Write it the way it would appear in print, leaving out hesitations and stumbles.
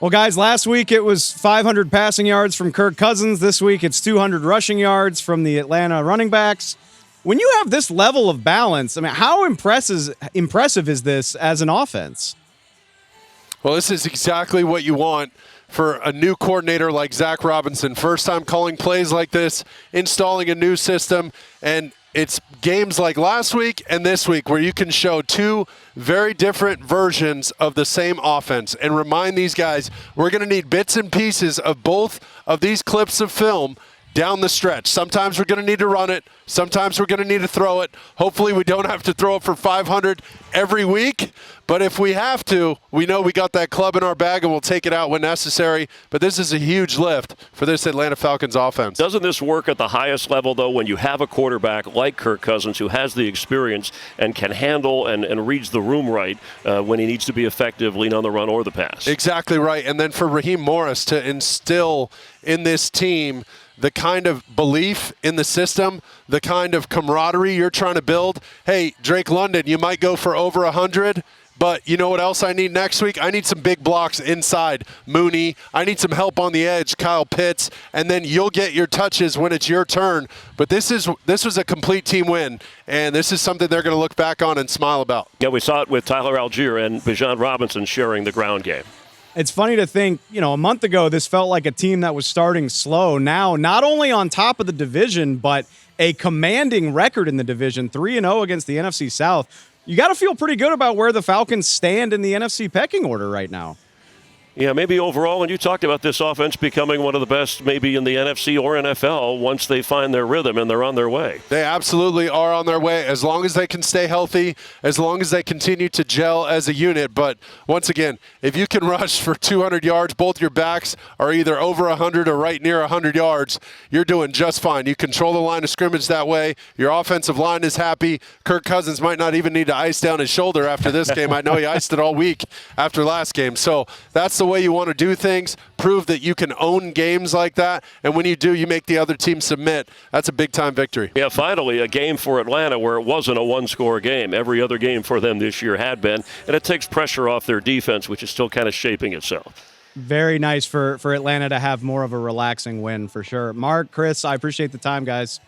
Well, guys, last week it was 500 passing yards from Kirk Cousins. This week it's 200 rushing yards from the Atlanta running backs. When you have this level of balance, I mean, how impressive is this as an offense? Well, this is exactly what you want for a new coordinator like Zach Robinson. First time calling plays like this, installing a new system, and it's games like last week and this week where you can show two very different versions of the same offense and remind these guys we're going to need bits and pieces of both of these clips of film down the stretch. Sometimes we're going to need to run it. Sometimes we're going to need to throw it. Hopefully we don't have to throw it for 500 every week. But if we have to, we know we got that club in our bag and we'll take it out when necessary. But this is a huge lift for this Atlanta Falcons offense. Doesn't this work at the highest level, though, when you have a quarterback like Kirk Cousins who has the experience and can handle and reads the room right when he needs to be effective, lean on the run or the pass? Exactly right. And then for Raheem Morris to instill in this team the kind of belief in the system, the kind of camaraderie you're trying to build. Hey, Drake London, you might go for over 100, but you know what else I need next week? I need some big blocks inside Mooney. I need some help on the edge, Kyle Pitts, and then you'll get your touches when it's your turn. But this was a complete team win, and this is something they're going to look back on and smile about. Yeah, we saw it with Tyler Algier and Bijan Robinson sharing the ground game. It's funny to think, a month ago, this felt like a team that was starting slow. Now, not only on top of the division, but a commanding record in the division, 3-0 against the NFC South. You got to feel pretty good about where the Falcons stand in the NFC pecking order right now. Yeah, maybe overall, and you talked about this offense becoming one of the best maybe in the NFC or NFL once they find their rhythm and they're on their way. They absolutely are on their way as long as they can stay healthy, as long as they continue to gel as a unit. But once again, if you can rush for 200 yards, both your backs are either over 100 or right near 100 yards, you're doing just fine. You control the line of scrimmage that way. Your offensive line is happy. Kirk Cousins might not even need to ice down his shoulder after this game. I know he iced it all week after last game. So that's the way you want to do things. Prove that you can own games like that, and when you do, you make the other team submit. That's a big-time victory. Yeah, finally, a game for Atlanta where it wasn't a one-score game. Every other game for them this year had been, and it takes pressure off their defense, which is still kind of shaping itself. Very nice for Atlanta to have more of a relaxing win, for sure. Mark, Chris, I appreciate the time, guys.